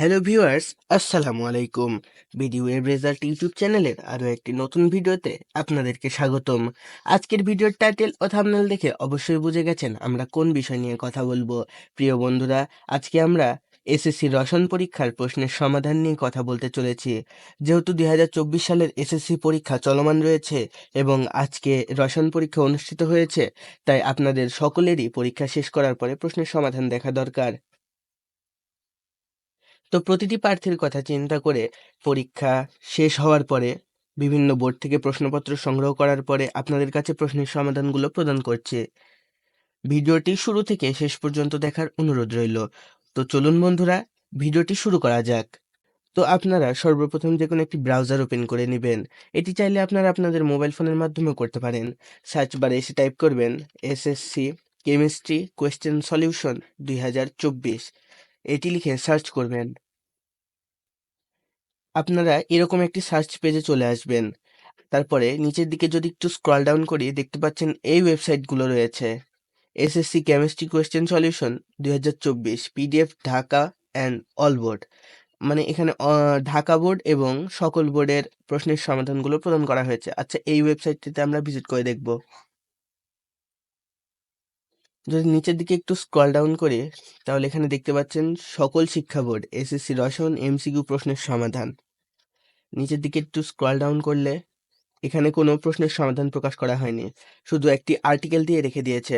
Hello viewers, আসসালামু আলাইকুম। BD web result YouTube চ্যানেলের আরও একটি নতুন ভিডিওতে আপনাদেরকে স্বাগতম। আজকের ভিডিওর টাইটেল ও থাম্বনেল দেখে অবশ্যই বুঝে গেছেন আমরা কোন বিষয় নিয়ে কথা বলবো। প্রিয় বন্ধুরা, আজকে আমরা এসএসসি রসায়ন পরীক্ষার প্রশ্নের সমাধান নিয়ে কথা বলতে চলেছি। যেহেতু 2024 সালের এসএসসি পরীক্ষা চলমান রয়েছে এবং আজকে রসায়ন পরীক্ষা অনুষ্ঠিত হয়েছে, তাই আপনাদের সকলেরই পরীক্ষা শেষ করার পরে প্রশ্নের সমাধান দেখা দরকার। তো প্রতিটি প্রার্থীর কথা চিন্তা করে পরীক্ষা শেষ হওয়ার পরে বিভিন্ন বোর্ড থেকে প্রশ্নপত্র সংগ্রহ করার পরে আপনাদের কাছে প্রশ্নের সমাধানগুলো প্রদান করছে। ভিডিওটি শুরু থেকে শেষ পর্যন্ত দেখার অনুরোধ রইল। তো চলুন বন্ধুরা, ভিডিওটি শুরু করা যাক। তো আপনারা সর্বপ্রথম যে কোনো একটি ব্রাউজার ওপেন করে নেবেন। এটি চাইলে আপনারা আপনাদের মোবাইল ফোনের মাধ্যমেও করতে পারেন। সার্চ বারে এসে টাইপ করবেন এসএসসি কেমিস্ট্রি কোয়েশ্চেন সলিউশন 2024, এটি লিখে সার্চ করবেন। আপনারা এরকম একটি সার্চ পেজে চলে আসবেন। তারপরে নিচের দিকে যদি একটু স্ক্রল ডাউন করি দেখতে পাচ্ছেন এই ওয়েবসাইটগুলো রয়েছে। SSC chemistry question solution 2024 PDF Dhaka and all board, মানে এখানে ঢাকা বোর্ড এবং সকল বোর্ডের প্রশ্নের সমাধানগুলো প্রদান করা হয়েছে। আচ্ছা, এই ওয়েবসাইটটিতে আমরা ভিজিট করে দেখব। যদি নিচের দিকে একটু স্ক্রল ডাউন করি তাহলে এখানে দেখতে পাচ্ছেন সকল শিক্ষা বোর্ড এসএসসি রসায়ন এমসিকিউ প্রশ্নের সমাধান। নিচের দিকে একটু স্ক্রল ডাউন করলে এখানে কোনো প্রশ্নের সমাধান প্রকাশ করা হয়নি, শুধু একটি আর্টিকেল দিয়ে রেখে দিয়েছে।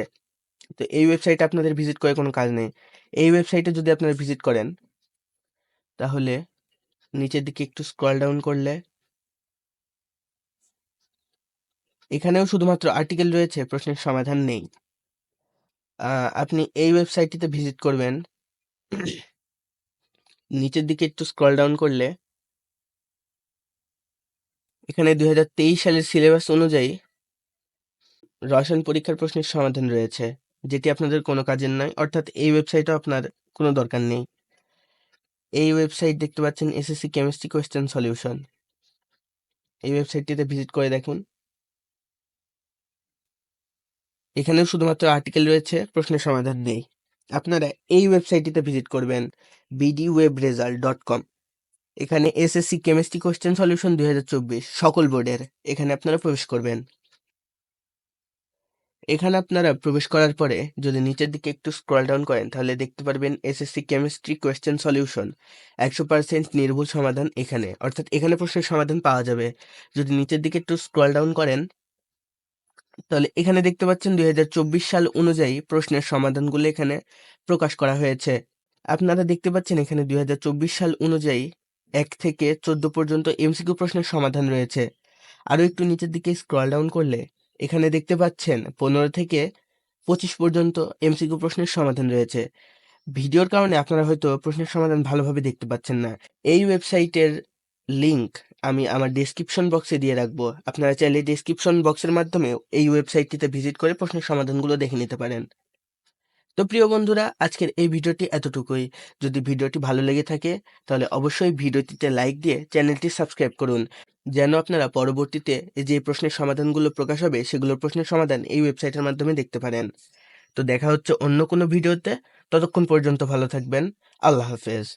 তো এই ওয়েবসাইটে আপনাদের ভিজিট করে কোনো কাজ নেই। এই ওয়েবসাইটে যদি আপনারা ভিজিট করেন তাহলে নিচের দিকে একটু স্ক্রল ডাউন করলে এখানেও শুধুমাত্র আর্টিকেল রয়েছে, প্রশ্নের সমাধান নেই। আপনি এই ওয়েবসাইটটিতে ভিজিট করবেন। নিচের দিকে একটু স্ক্রল ডাউন করলে এখানে 2023 সালের সিলেবাস অনুযায়ী রসায়ন পরীক্ষার প্রশ্নের সমাধান রয়েছে, যেটি আপনাদের কোনো কাজের নয়, অর্থাৎ এই ওয়েবসাইটও আপনার কোনো দরকার নেই। এই ওয়েবসাইট দেখতে পাচ্ছেন এসএসসি কেমিস্ট্রি কোয়েশ্চেন সলিউশন, এই ওয়েবসাইটটিতে ভিজিট করে দেখুন। এখানেও শুধুমাত্র আর্টিকেল রয়েছে, প্রশ্নের সমাধান নেই। আপনারা এই ওয়েবসাইটটিতে ভিজিট করবেন bdwebresult.com। এখানে এসএসসি কেমিস্ট্রি কোয়েশ্চেন সলিউশন 2024 সকল বোর্ডের, এখানে আপনারা প্রবেশ করবেন। এখানে আপনারা প্রবেশ করার পরে যদি নিচের দিকে একটু স্ক্রল ডাউন করেন তাহলে দেখতে পারবেন এসএসসি কেমিস্ট্রি কোয়েশ্চেন সলিউশন 100% নির্ভুল সমাধান এখানে, অর্থাৎ এখানে প্রশ্নের সমাধান পাওয়া যাবে। যদি নিচের দিকে একটু স্ক্রল ডাউন করেন তাহলে এখানে দেখতে পাচ্ছেন 2024 সাল অনুযায়ী প্রশ্নের সমাধানগুলো এখানে প্রকাশ করা হয়েছে। আপনারা দেখতে পাচ্ছেন এখানে 2024 সাল অনুযায়ী 1 থেকে 14 পর্যন্ত এমসিকিউ প্রশ্নের সমাধান রয়েছে। আরও একটু নিচের দিকে স্ক্রল ডাউন করলে এখানে দেখতে পাচ্ছেন 15 থেকে 25 পর্যন্ত এমসিকিউ প্রশ্নের সমাধান রয়েছে। ভিডিওর কারণে আপনারা হয়তো প্রশ্নের সমাধান ভালোভাবে দেখতে পাচ্ছেন না। এই ওয়েবসাইটের লিংক আমি আমার ডেসক্রিপশন বক্সে দিয়ে রাখবো। আপনারা চাইলে ডেসক্রিপশন বক্সের মাধ্যমে এই ওয়েবসাইটটিতে ভিজিট করে প্রশ্নের সমাধানগুলো দেখে নিতে পারেন। তো প্রিয় বন্ধুরা, আজকের এই ভিডিওটি এতটুকুই। যদি ভিডিওটি ভালো লেগে থাকে তাহলে অবশ্যই ভিডিওটিতে লাইক দিয়ে চ্যানেলটি সাবস্ক্রাইব করুন, যেন আপনারা পরবর্তীতে যে প্রশ্নের সমাধানগুলো প্রকাশ হবে সেগুলোর প্রশ্নের সমাধান এই ওয়েবসাইটের মাধ্যমে দেখতে পারেন। তো দেখা হচ্ছে অন্য কোনো ভিডিওতে। ততক্ষণ পর্যন্ত ভালো থাকবেন। আল্লাহ হাফেজ।